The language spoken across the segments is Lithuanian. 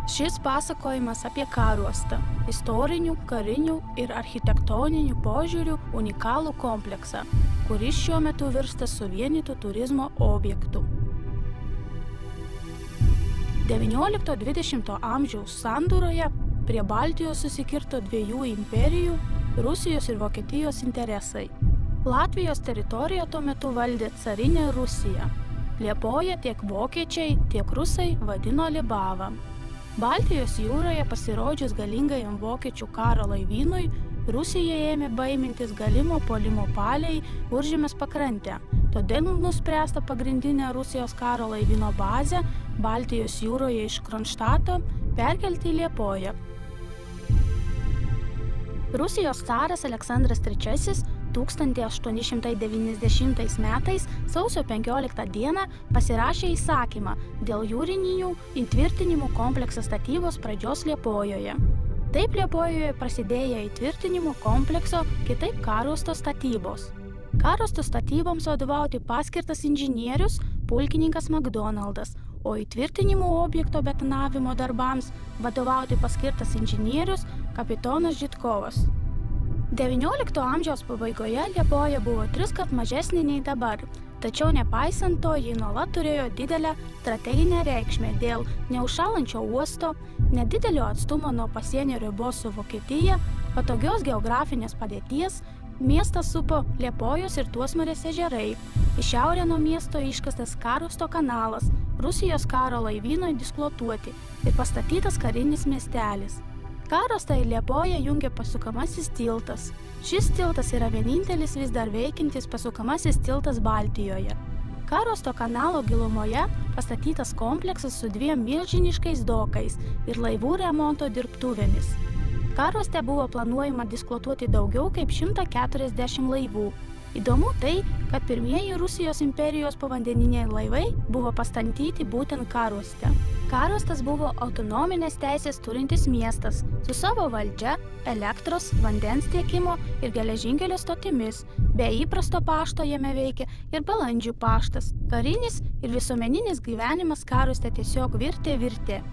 Šis pasakojimas apie karuostą, istorinių, karinių ir architektoninių požiūrių unikalų kompleksą, kuris šiuo metu virsta suvienytų turizmo objektų. XIX–XX amžiaus sandūroje prie Baltijos susikirto dviejų imperijų – Rusijos ir Vokietijos interesai. Latvijos teritoriją tuo metu valdė carinė Rusija. Liepoją tiek vokiečiai, tiek rusai vadino Libava. Baltijos jūroje pasirodžius galingajam vokiečių karo laivynui, Rusija ėmė baimintis galimo puolimo palei Kuržemės pakrantę. Todėl nuspręsta pagrindinę Rusijos karo laivyno bazę Baltijos jūroje iš Kronštato perkelti į Liepoją. Rusijos caras Aleksandras III 1890 metais sausio 15 dieną pasirašė įsakymą dėl jūrinių įtvirtinimų komplekso statybos pradžios Liepojoje. Taip Liepojoje prasidėjo įtvirtinimų komplekso, kitaip karuosto statybos. Karuosto statyboms vadovauti paskirtas inžinierius pulkininkas McDonaldas, o įtvirtinimų objekto betonavimo darbams vadovauti paskirtas inžinierius kapitonas Žitkovas. XIX amžiaus pabaigoje Liepoja buvo 3 mažesnė nei dabar, tačiau nepaisant to, ji nuolat turėjo didelę strateginę reikšmę dėl neužšąlančio uosto, nedidelio atstumo nuo pasienio ribos su Vokietija, patogios geografinės padėties, miestą supo Liepojos ir Tuosmarės ežerai, į šiaurę nuo miesto iškastas Karuosto kanalas, Rusijos karo laivynui dislokuoti ir pastatytas karinis miestelis. Karuostą ir Liepoją jungia pasukamasis tiltas. Šis tiltas yra vienintelis vis dar veikiantis pasukamasis tiltas Baltijoje. Karuosto kanalo gilumoje pastatytas kompleksas su 2 milžiniškais dokais ir laivų remonto dirbtuvėmis. Karuoste buvo planuojama dislokuoti daugiau kaip 140 laivų. Įdomu tai, kad pirmieji Rusijos imperijos povandeniniai laivai buvo pastatyti būtent Karuoste. Karuostas buvo autonominės teisės turintis miestas su savo valdžia, elektros, vandens tiekimo ir geležinkelio stotimis. Be įprasto pašto jame veikia ir balandžių paštas. Karinis ir visuomeninis gyvenimas Karuoste tiesiog virtė.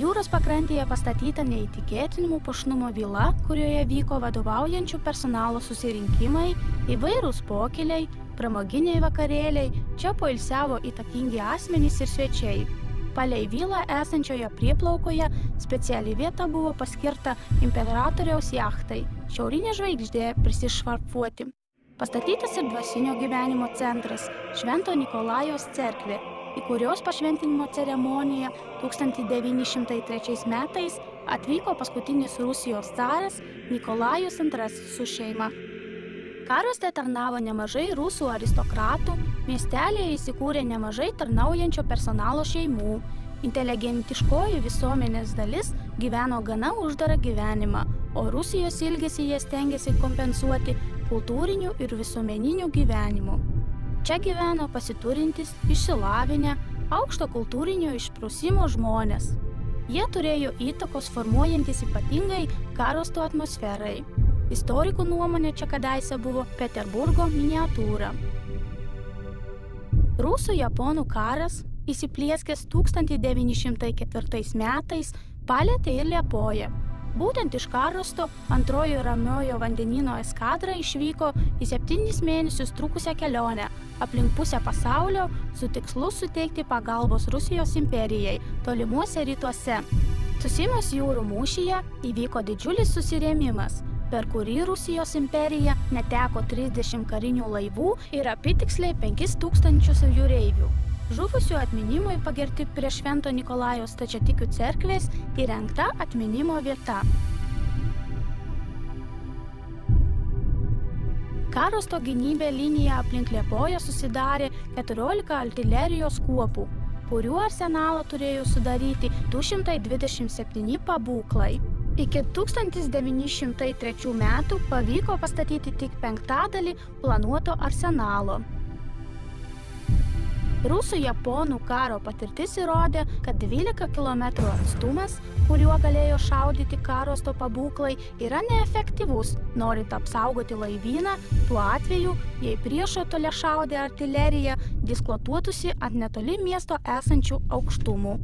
Jūros pakrantėje pastatyta neįtikėtinimų puošnumo vila, kurioje vyko vadovaujančių personalo susirinkimai, įvairūs pokyliai, pramoginiai vakarėliai, čia poilsiavo įtakingi asmenys ir svečiai. Palei vilą esančioje prieplaukoje speciali vieta buvo paskirta imperatoriaus jachtai, šiaurinė žvaigždė prisišvarfuoti. Pastatytas ir dvasinio gyvenimo centras, Švento Nikolajaus cerkvė, į kurios pašventinimo ceremoniją 1903 metais atvyko paskutinis Rusijos caras Nikolajus II su šeima. Karuoste tarnavo nemažai rusų aristokratų, miestelėje įsikūrė nemažai tarnaujančio personalo šeimų. Inteligentiškoji visuomenės dalis gyveno gana uždarą gyvenimą, o Rusijos ilgesį jie stengėsi kompensuoti kultūriniu ir visuomeniniu gyvenimu. Čia gyveno pasiturintys, išsilavinę, aukšto kultūrinio išprusimo žmonės. Jie turėjo įtakos formuojantis ypatingai Karuosto atmosferai. Istorikų nuomonė čia kadaise buvo Peterburgo miniatūra. Rusų-japonų karas, įsiplieskęs 1904 metais, palietė ir Liepoją. Būtent iš Karuosto antrojo Ramiojo vandenyno eskadra išvyko į 7 mėnesius trukusią kelionę aplink pusę pasaulio su tikslu suteikti pagalbos Rusijos imperijai tolimuose rytuose. Tsushimos jūrų mūšyje įvyko didžiulis susirėmimas, per kurį Rusijos imperija neteko 30 karinių laivų ir apytiksliai 5000 jūreivių. Žuvusių atminimui pagerti prie Švento Nikolajaus stačiatikių cerkvės įrengta atminimo vieta. Karuosto gynybė linija aplink Liepoją susidarė 14 artilerijos kuopų, kurių arsenalą turėjo sudaryti 227 pabūklai. Iki 1903 metų pavyko pastatyti tik 5% planuoto arsenalo. Rusų-japonų karo patirtis įrodė, kad 12 km atstumas, kuriuo galėjo šaudyti Karuosto pabūklai, yra neefektyvus, norint apsaugoti laivyną, tuo atveju, jei priešo toliašaudė artilerija dislokuotųsi ant netoli miesto esančių aukštumų.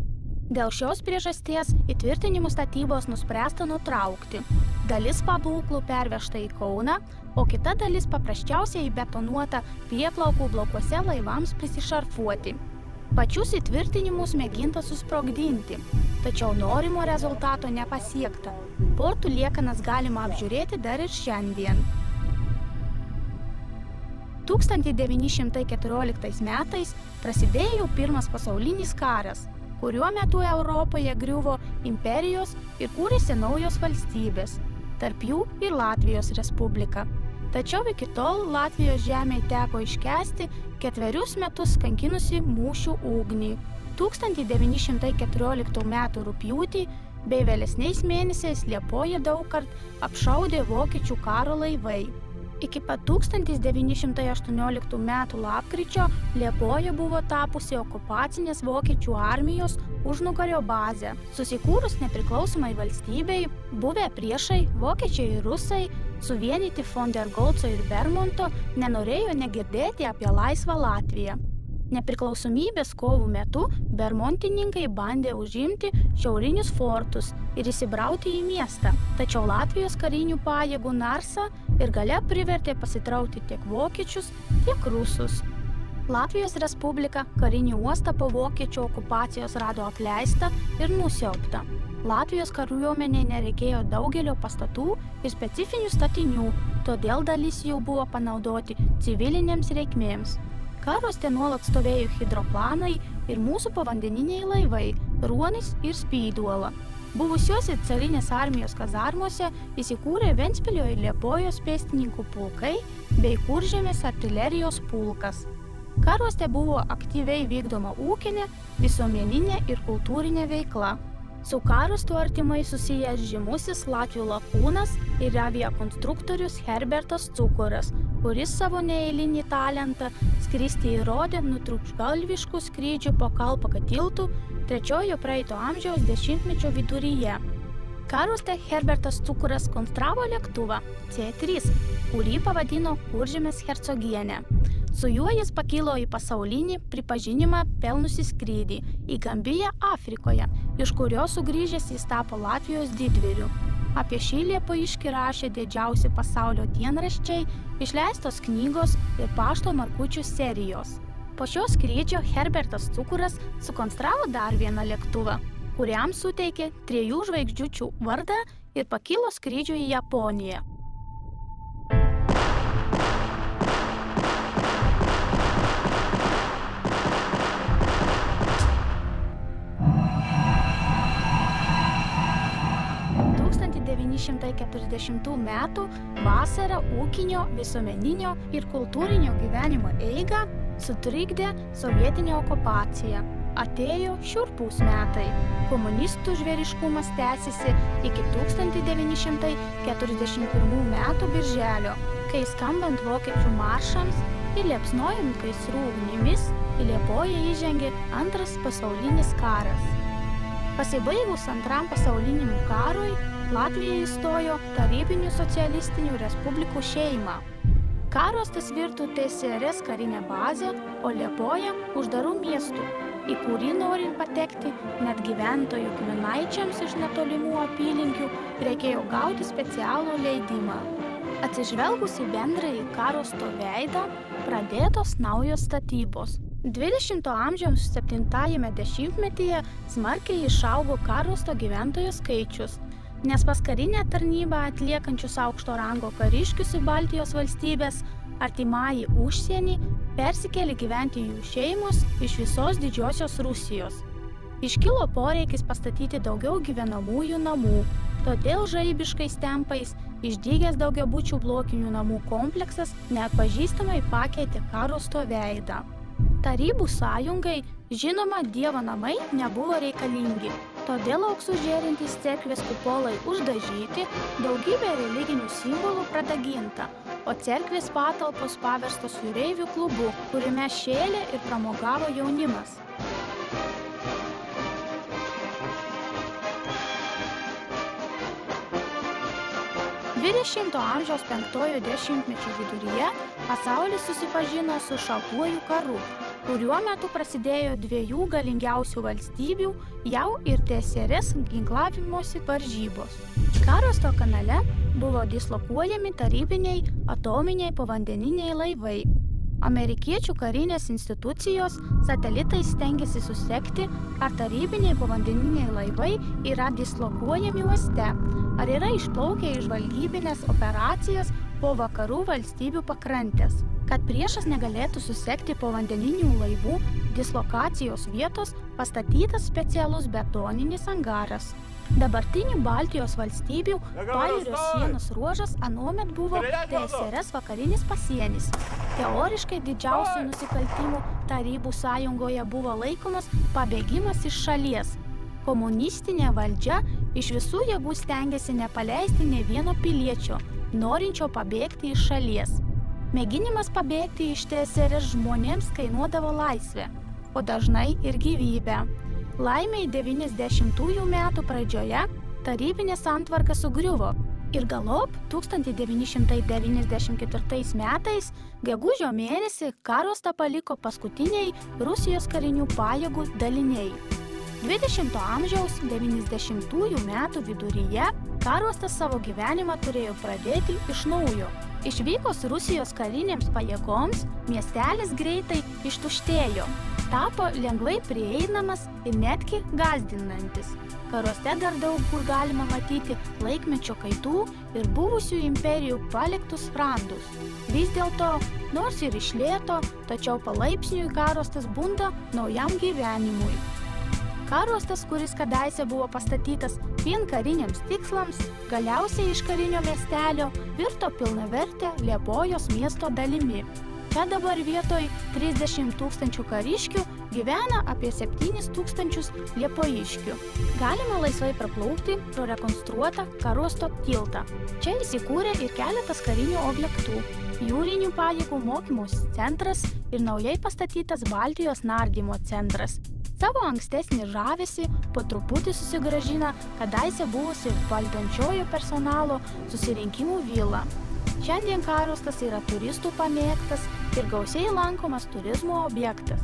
Dėl šios priežasties įtvirtinimų statybos nuspręsta nutraukti. Dalis pabūklų pervežta į Kauną, o kita dalis paprasčiausiai įbetonuota prieplaukų blokuose laivams prisišarfuoti. Pačius įtvirtinimus mėginta susprogdinti, tačiau norimo rezultato nepasiekta. Portų liekanas galima apžiūrėti dar ir šiandien. 1914 metais prasidėjo Pirmas pasaulinis karas, kuriuo metu Europoje griuvo imperijos ir kūrėsi naujos valstybės, tarp jų ir Latvijos Respublika. Tačiau iki tol Latvijos žemei teko iškęsti 4 metus kankinusi mūšių ugnį. 1914 metų rugpjūtį bei vėlesniais mėnesiais Liepoją daugkart apšaudė vokiečių karo laivai. Iki pat 1918 metų lapkričio Liepoja buvo tapusi okupacinės vokiečių armijos užnugario bazė. Susikūrus nepriklausomai valstybei, buvę priešai, vokiečiai ir rusai, suvienyti von der Goltzo ir Bermonto, nenorėjo negirdėti apie laisvą Latviją. Nepriklausomybės kovų metu bermontininkai bandė užimti šiaurinius fortus ir įsibrauti į miestą, tačiau Latvijos karinių pajėgų narsą ir gale privertė pasitraukti tiek vokiečius, tiek rusus. Latvijos Respublika karinį uostą po vokiečių okupacijos rado apleistą ir nusiaubtą. Latvijos kariuomenei nereikėjo daugelio pastatų ir specifinių statinių, todėl dalis jų buvo panaudoti civilinėms reikmėms. Karuoste nuolat stovėjo hidroplanai ir mūsų povandeniniai laivai Ruonis ir Spyduola. Buvusiuose carinės armijos kazarmose įsikūrė Ventspilio ir Liepojos pėstininkų pulkai bei Kuržemės artilerijos pulkas. Karuoste buvo aktyviai vykdoma ūkinė, visuomeninė ir kultūrinė veikla. Su Karuostu artimai susijęs žymusis latvių lakūnas ir aviakonstruktorius Herbertas Cukuras, kuris savo neeilinį talentą skristi įrodė nutrūktgalviškų skrydžių po Kalpaka tiltu trečiojo praeito amžiaus dešimtmečio viduryje. Karuoste Herbertas Cukuras konstravo lėktuvą C3, kurį pavadino Kuržemės hercogienė. Su juo jis pakilo į pasaulinį pripažinimą pelnusį skrydį į Gambiją Afrikoje, iš kurio sugrįžęs jis tapo Latvijos didvyriu. Apie šį liepojiškį rašė didžiausi pasaulio dienraščiai, išleistos knygos ir pašto markučių serijos. Po šio skrydžio Herbertas Cukuras sukonstravo dar vieną lėktuvą, kuriam suteikė 3 žvaigždžiučių vardą ir pakilo skrydžiui į Japoniją. Metų vasarą ūkinio, visuomeninio ir kultūrinio gyvenimo eigą sutrikdė sovietinė okupacija. Atėjo šiurpūs metai. Komunistų žvėriškumas tęsėsi iki 1941 metų birželio, kai skambant vokiečių maršams ir liepsnojant gaisrų ugnimis į Liepoją įžengė Antras pasaulinis karas. Pasibaigus Antram pasauliniam karui, Latvija įstojo Tarybinių socialistinių respublikų šeimą. Karuostas virto TSRS karinę bazę, o Liepoja uždarų miestų, į kurį norint patekti net gyventojų giminaičiams iš netolimų apylinkių reikėjo gauti specialų leidimą. Atsižvelgus į bendrąjį Karuosto veidą, pradėtos naujos statybos. 20 amžiaus 7-ajame dešimtmetyje smarkiai išaugo Karuosto gyventojų skaičius, nes pas karinę tarnybą atliekančius aukšto rango kariškius į Baltijos valstybės artimąjį užsienį persikėlė gyventi jų šeimos iš visos didžiosios Rusijos. Iškilo poreikis pastatyti daugiau gyvenamųjų namų, todėl žaibiškais tempais išdygęs daugiabučių blokinių namų kompleksas neatpažįstamai pakeitė Karuosto veidą. Tarybų sąjungai, žinoma, Dievo namai nebuvo reikalingi, todėl auksu žėrintys cerkvės kupolai uždažyti, daugybė religinių simbolų pradaginta, o cerkvės patalpos paverstos jūreivių klubu, kuriame šėlė ir pramogavo jaunimas. XX amžiaus 5-ojo dešimtmečio viduryje pasaulis susipažino su šaltuoju karu, kuriuo metu prasidėjo dviejų galingiausių valstybių JAV ir TSRS ginklavimosi varžybos. Karosto kanale buvo dislokuojami tarybiniai atominiai povandeniniai laivai. Amerikiečių karinės institucijos satelitais stengiasi susekti, ar tarybiniai povandeniniai laivai yra dislokuojami uoste, ar yra išplaukę į žvalgybines operacijas po vakarų valstybių pakrantės. Kad priešas negalėtų susekti povandeninių laivų dislokacijos vietos, pastatytas specialus betoninis angaras. Dabartinių Baltijos valstybių pajūrio sienos ruožas anuomet buvo TSRS vakarinis pasienis. Teoriškai didžiausių nusikaltimų Tarybų sąjungoje buvo laikomas pabėgimas iš šalies. Komunistinė valdžia iš visų jėgų stengiasi nepaleisti nė vieno piliečio, norinčio pabėgti iš šalies. Mėginimas pabėgti iš TSRS žmonėms kainuodavo laisvę, o dažnai ir gyvybę. Laimiai 90-ųjų metų pradžioje tarybinė santvarka sugriuvo ir galop 1994 metais gegužio mėnesį Karostą paliko paskutiniai Rusijos karinių pajėgų daliniai. 20 amžiaus 90-ųjų metų viduryje Karostas savo gyvenimą turėjo pradėti iš naujo. Išvykus Rusijos karinėms pajėgoms, miestelis greitai ištuštėjo, tapo lengvai prieinamas ir netgi gąsdinantis. Karoste dar daug kur galima matyti laikmečio kaitų ir buvusių imperijų paliktus randus. Vis dėlto, nors ir iš lėto, tačiau palaipsniui Karostas bunda naujam gyvenimui. Karostas, kuris kadaise buvo pastatytas vien kariniams tikslams, galiausiai iš karinio miestelio virto pilnavertę Liepojos miesto dalimi. Čia dabar vietoj 30 000 kariškių gyvena apie 7 000 liepojiškių. Galima laisvai praplaukti pro rekonstruotą Karosto tiltą. Čia įsikūrė ir keletas karinių objektų, jūrinių pajėgų mokymosi centras ir naujai pastatytas Baltijos nardymo centras. Savo ankstesnį žavesį po truputį susigrąžina kadaise buvusi valdančiojo personalo susirinkimų vila. Šiandien Karostas yra turistų pamėgtas ir gausiai lankomas turizmo objektas.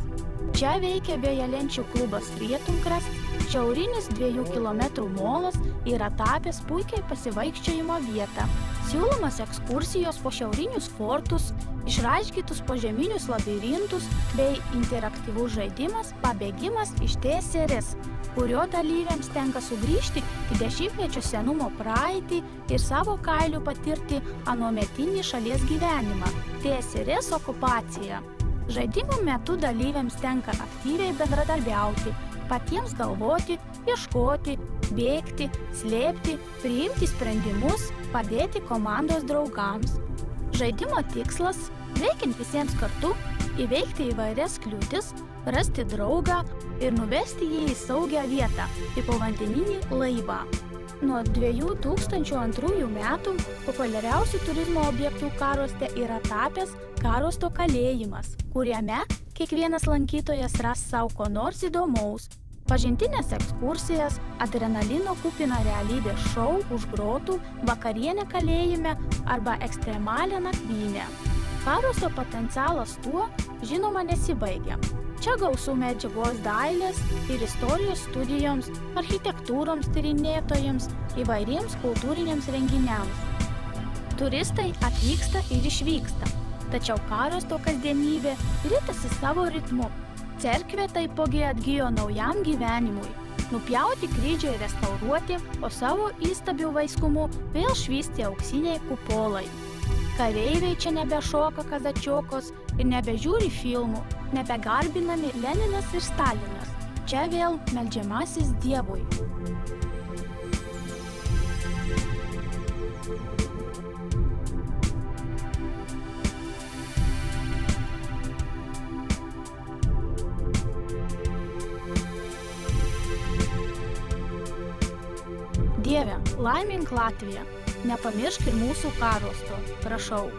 Čia veikia vėjalenčių klubas Rietumkras, šiaurinis 2 kilometrų molas yra tapęs puikiai pasivaikščiojimo vietą. Siūlomas ekskursijos po šiaurinius fortus, išraiškytus požeminius labirintus bei interaktyvus žaidimas pabėgimas iš TSRS, kurio dalyviams tenka sugrįžti į 10-mečio senumo praeitį ir savo kailiu patirti anuometinį šalies gyvenimą – TSRS okupaciją. Žaidimų metu dalyviams tenka aktyviai bendradarbiauti, patiems galvoti, ieškoti, bėgti, slėpti, priimti sprendimus, padėti komandos draugams. Žaidimo tikslas – veikiant visiems kartu, įveikti įvairias kliūtis, rasti draugą ir nuvesti jį į saugią vietą, į povandeninį laivą. Nuo 2002 metų populiariausių turizmo objektų Karoste yra tapęs Karosto kalėjimas, kuriame kiekvienas lankytojas ras sau ko nors įdomaus. Pažintinės ekskursijas, adrenalino kupiną realybės šou už grotų, vakarienę kalėjime arba ekstremalią nakvynę. Karosto potencialas tuo, žinoma, nesibaigia. Čia gausu medžiagos dailės ir istorijos studijoms, architektūroms tyrinėtojams, įvairiems kultūriniams renginiams. Turistai atvyksta ir išvyksta, tačiau Karosto kasdienybė ritasi savo ritmu. Cerkvė taipogi atgijo naujam gyvenimui. Nupjauti kryžiai restauruoti, o savo įstabių vaiskumu vėl švysti auksiniai kupolai. Kareiviai čia nebešoka kazačiokos ir nebežiūri filmų, nebegarbinami Leninas ir Stalinas. Čia vėl meldžiamasis Dievui. Dieve, laimink Latviją, nepamiršk ir mūsų Karosto, prašau.